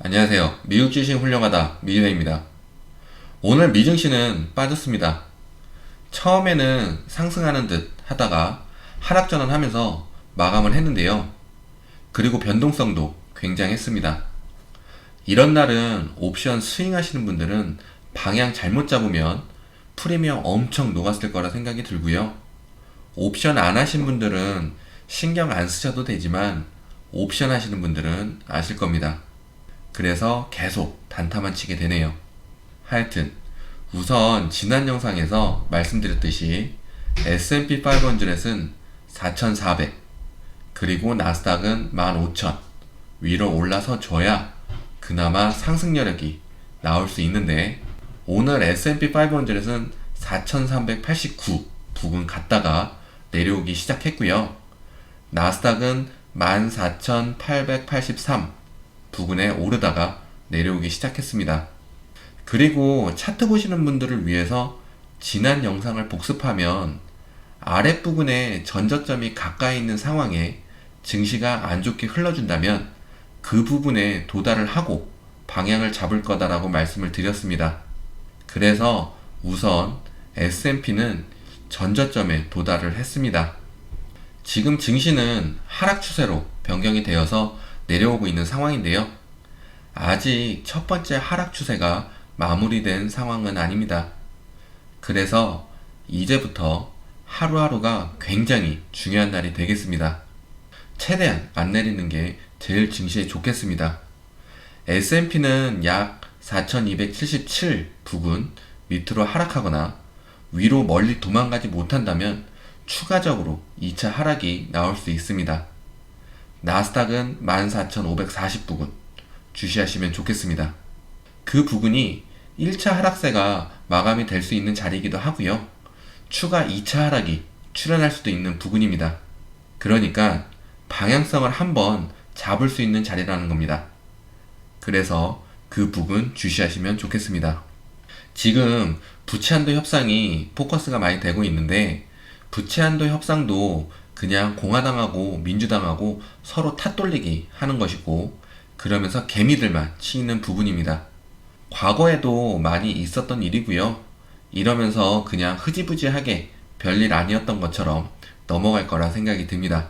안녕하세요. 미국 주식 훌륭하다 미주입니다. 오늘 미증시는 빠졌습니다. 처음에는 상승하는 듯 하다가 하락 전환하면서 마감을 했는데요. 그리고 변동성도 굉장했습니다. 이런 날은 옵션 스윙 하시는 분들은 방향 잘못 잡으면 프리미엄 엄청 녹았을 거라 생각이 들고요. 옵션 안 하신 분들은 신경 안 쓰셔도 되지만 옵션 하시는 분들은 아실 겁니다. 그래서 계속 단타만 치게 되네요. 하여튼 우선 지난 영상에서 말씀드렸듯이 S&P 500은 4,400 그리고 나스닥은 15,000 위로 올라서 줘야 그나마 상승 여력이 나올 수 있는데 오늘 S&P 500은 4,389 부근 갔다가 내려오기 시작했고요. 나스닥은 14,883 부근에 오르다가 내려오기 시작했습니다. 그리고 차트 보시는 분들을 위해서 지난 영상을 복습하면 아랫부분에 전저점이 가까이 있는 상황에 증시가 안 좋게 흘러준다면 그 부분에 도달을 하고 방향을 잡을 거다라고 말씀을 드렸습니다. 그래서 우선 S&P는 전저점에 도달을 했습니다. 지금 증시는 하락 추세로 변경이 되어서 내려오고 있는 상황인데요. 아직 첫 번째 하락 추세가 마무리된 상황은 아닙니다. 그래서 이제부터 하루하루가 굉장히 중요한 날이 되겠습니다. 최대한 안 내리는 게 제일 증시에 좋겠습니다. S&P는 약 4277 부근 밑으로 하락하거나 위로 멀리 도망가지 못한다면 추가적으로 2차 하락이 나올 수 있습니다. 나스닥은 14,540 부근 주시하시면 좋겠습니다. 그 부근이 1차 하락세가 마감이 될 수 있는 자리이기도 하고요. 추가 2차 하락이 출현할 수도 있는 부근입니다. 그러니까 방향성을 한번 잡을 수 있는 자리라는 겁니다. 그래서 그 부분 주시하시면 좋겠습니다. 지금 부채한도 협상이 포커스가 많이 되고 있는데 부채한도 협상도 그냥 공화당하고 민주당하고 서로 탓돌리기 하는 것이고 그러면서 개미들만 치이는 부분입니다. 과거에도 많이 있었던 일이고요. 이러면서 그냥 흐지부지하게 별일 아니었던 것처럼 넘어갈 거라 생각이 듭니다.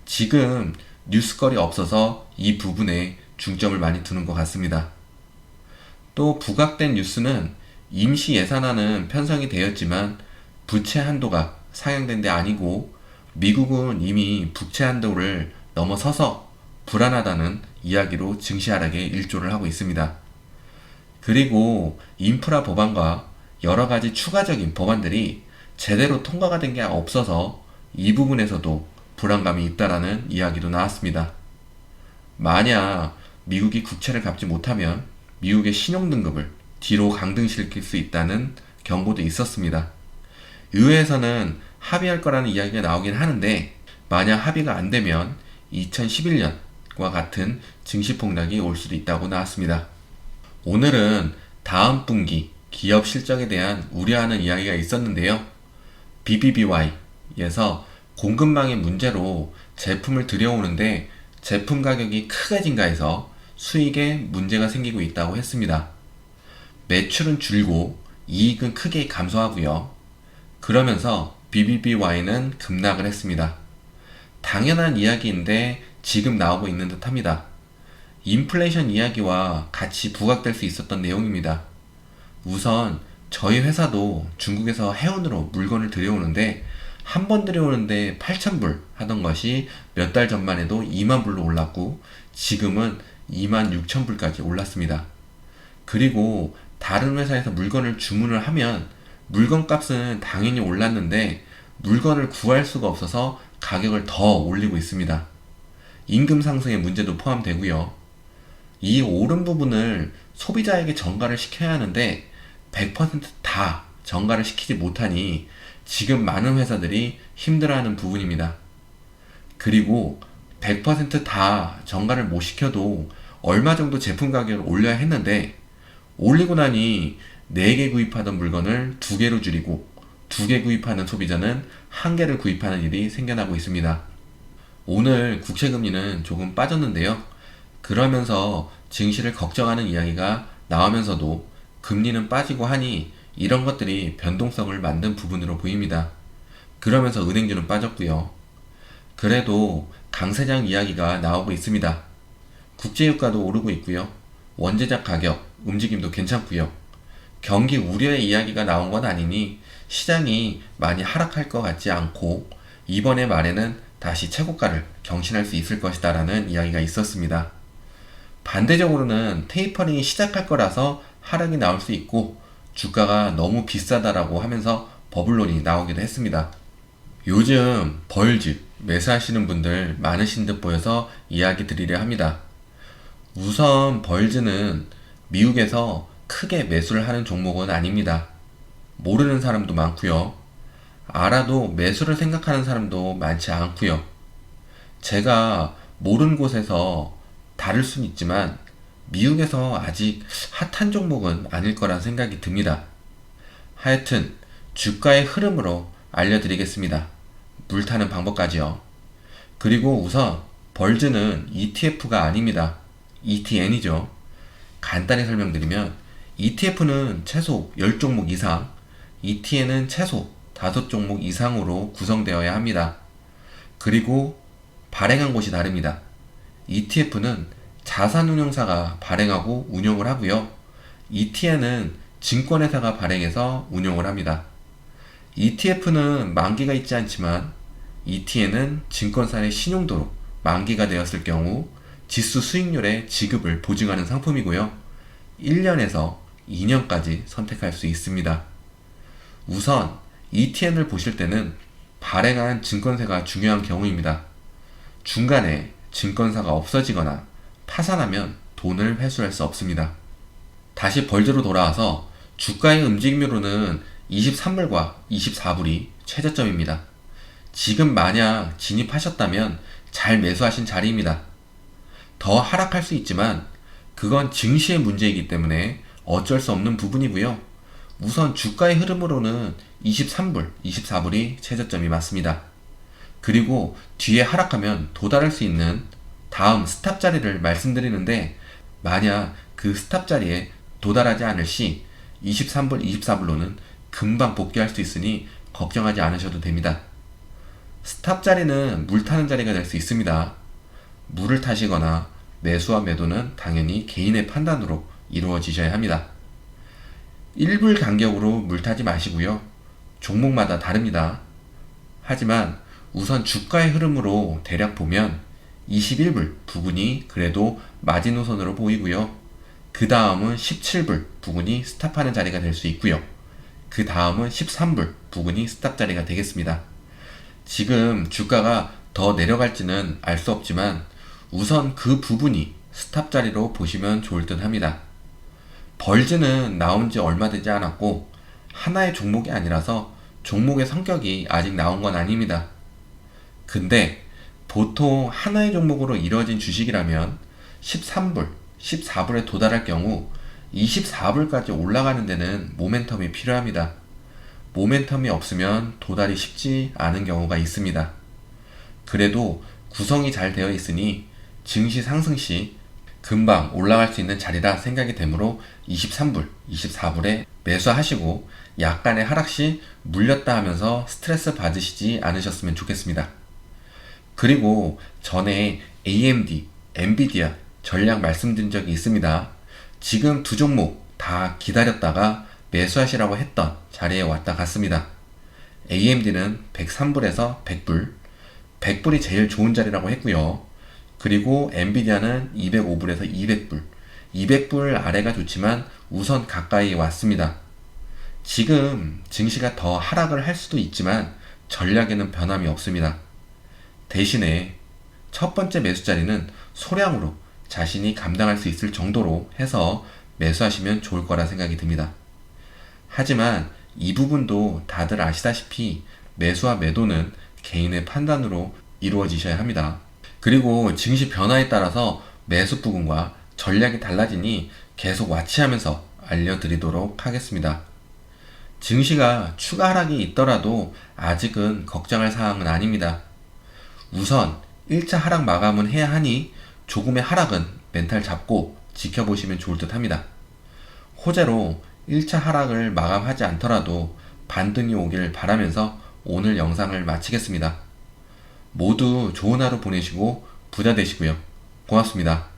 지금 뉴스거리 없어서 이 부분에 중점을 많이 두는 것 같습니다. 또 부각된 뉴스는 임시 예산안은 편성이 되었지만 부채 한도가 상향된 데 아니고 미국은 이미 부채 한도를 넘어서서 불안하다는 이야기로 증시 하락에 일조를 하고 있습니다. 그리고 인프라 법안과 여러 가지 추가적인 법안들이 제대로 통과가 된 게 없어서 이 부분에서도 불안감이 있다라는 이야기도 나왔습니다. 만약 미국이 국채를 갚지 못하면 미국의 신용등급을 뒤로 강등시킬 수 있다는 경고도 있었습니다. 의회에서는 합의할 거라는 이야기가 나오긴 하는데 만약 합의가 안 되면 2011년과 같은 증시 폭락이 올 수도 있다고 나왔습니다. 오늘은 다음 분기 기업 실적에 대한 우려하는 이야기가 있었는데요. BBBY에서 공급망의 문제로 제품을 들여오는데 제품 가격이 크게 증가해서 수익에 문제가 생기고 있다고 했습니다. 매출은 줄고 이익은 크게 감소하고요. 그러면서 BBBY는 급락을 했습니다. 당연한 이야기인데 지금 나오고 있는 듯 합니다. 인플레이션 이야기와 같이 부각될 수 있었던 내용입니다. 우선 저희 회사도 중국에서 해운으로 물건을 들여오는데 한 번 들여오는데 8,000불 하던 것이 몇 달 전만 해도 2만 불로 올랐고 지금은 26,000불까지 올랐습니다. 그리고 다른 회사에서 물건을 주문을 하면 물건 값은 당연히 올랐는데 물건을 구할 수가 없어서 가격을 더 올리고 있습니다. 임금 상승의 문제도 포함되고요. 이 오른 부분을 소비자에게 전가를 시켜야 하는데 100%다 전가를 시키지 못하니 지금 많은 회사들이 힘들어하는 부분입니다. 그리고 100%다 전가를 못 시켜도 얼마 정도 제품 가격을 올려야 했는데 올리고 나니 4개 구입하던 물건을 2개로 줄이고 2개 구입하는 소비자는 1개를 구입하는 일이 생겨나고 있습니다. 오늘 국채금리는 조금 빠졌는데요. 그러면서 증시를 걱정하는 이야기가 나오면서도 금리는 빠지고 하니 이런 것들이 변동성을 만든 부분으로 보입니다. 그러면서 은행주는 빠졌고요. 그래도 강세장 이야기가 나오고 있습니다. 국제유가도 오르고 있고요. 원재작 가격 움직임도 괜찮고요. 경기 우려의 이야기가 나온 건 아니니 시장이 많이 하락할 것 같지 않고 이번에 말에는 다시 최고가를 경신할 수 있을 것이다 라는 이야기가 있었습니다. 반대적으로는 테이퍼링이 시작할 거라서 하락이 나올 수 있고 주가가 너무 비싸다라고 하면서 버블론이 나오기도 했습니다. 요즘 벌즈 매수하시는 분들 많으신 듯 보여서 이야기 드리려 합니다. 우선 벌즈는 미국에서 크게 매수를 하는 종목은 아닙니다. 모르는 사람도 많고요. 알아도 매수를 생각하는 사람도 많지 않고요. 제가 모르는 곳에서 다를 순 있지만 미국에서 아직 핫한 종목은 아닐 거란 생각이 듭니다. 하여튼 주가의 흐름으로 알려드리겠습니다. 물 타는 방법까지요. 그리고 우선 벌즈는 ETF가 아닙니다. ETN이죠. 간단히 설명드리면 ETF는 최소 10종목 이상, ETN은 최소 5종목 이상으로 구성되어야 합니다. 그리고 발행한 곳이 다릅니다. ETF는 자산운용사가 발행하고 운용을 하고요. ETN은 증권회사가 발행해서 운용을 합니다. ETF는 만기가 있지 않지만 ETN은 증권사의 신용도로 만기가 되었을 경우 지수 수익률의 지급을 보증하는 상품이고요. 1년에서 2년까지 선택할 수 있습니다. 우선 ETN을 보실 때는 발행한 증권사가 중요한 경우입니다. 중간에 증권사가 없어지거나 파산하면 돈을 회수할 수 없습니다. 다시 벌즈로 돌아와서 주가의 움직임으로는 23불과 24불이 최저점입니다. 지금 만약 진입하셨다면 잘 매수하신 자리입니다. 더 하락할 수 있지만 그건 증시의 문제이기 때문에 어쩔 수 없는 부분이고요. 우선 주가의 흐름으로는 23불, 24불이 최저점이 맞습니다. 그리고 뒤에 하락하면 도달할 수 있는 다음 스탑 자리를 말씀드리는데 만약 그 스탑 자리에 도달하지 않을 시 23불, 24불로는 금방 복귀할 수 있으니 걱정하지 않으셔도 됩니다. 스탑 자리는 물 타는 자리가 될 수 있습니다. 물을 타시거나 매수와 매도는 당연히 개인의 판단으로 이루어지셔야 합니다. 1불 간격으로 물 타지 마시고요. 종목마다 다릅니다. 하지만 우선 주가의 흐름으로 대략 보면 21불 부근이 그래도 마지노선으로 보이고요. 그 다음은 17불 부근이 스탑하는 자리가 될 수 있고요. 그 다음은 13불 부근이 스탑 자리가 되겠습니다. 지금 주가가 더 내려갈지는 알 수 없지만 우선 그 부분이 스탑 자리로 보시면 좋을 듯 합니다. 벌즈는 나온 지 얼마 되지 않았고 하나의 종목이 아니라서 종목의 성격이 아직 나온 건 아닙니다. 근데 보통 하나의 종목으로 이루어진 주식이라면 13불, 14불에 도달할 경우 24불까지 올라가는 데는 모멘텀이 필요합니다. 모멘텀이 없으면 도달이 쉽지 않은 경우가 있습니다. 그래도 구성이 잘 되어 있으니 증시 상승 시 금방 올라갈 수 있는 자리라 생각이 되므로 23불, 24불에 매수하시고 약간의 하락 시 물렸다 하면서 스트레스 받으시지 않으셨으면 좋겠습니다. 그리고 전에 AMD, 엔비디아 전략 말씀드린 적이 있습니다. 지금 두 종목 다 기다렸다가 매수하시라고 했던 자리에 왔다 갔습니다. AMD는 103불에서 100불, 100불이 제일 좋은 자리라고 했고요. 그리고 엔비디아는 205불에서 200불, 200불 아래가 좋지만 우선 가까이 왔습니다. 지금 증시가 더 하락을 할 수도 있지만 전략에는 변함이 없습니다. 대신에 첫 번째 매수 자리는 소량으로 자신이 감당할 수 있을 정도로 해서 매수하시면 좋을 거라 생각이 듭니다. 하지만 이 부분도 다들 아시다시피 매수와 매도는 개인의 판단으로 이루어지셔야 합니다. 그리고 증시 변화에 따라서 매수 부분과 전략이 달라지니 계속 와치하면서 알려드리도록 하겠습니다. 증시가 추가 하락이 있더라도 아직은 걱정할 사항은 아닙니다. 우선 1차 하락 마감은 해야 하니 조금의 하락은 멘탈 잡고 지켜보시면 좋을 듯 합니다. 호재로 1차 하락을 마감하지 않더라도 반등이 오길 바라면서 오늘 영상을 마치겠습니다. 모두 좋은 하루 보내시고 부자 되시고요. 고맙습니다.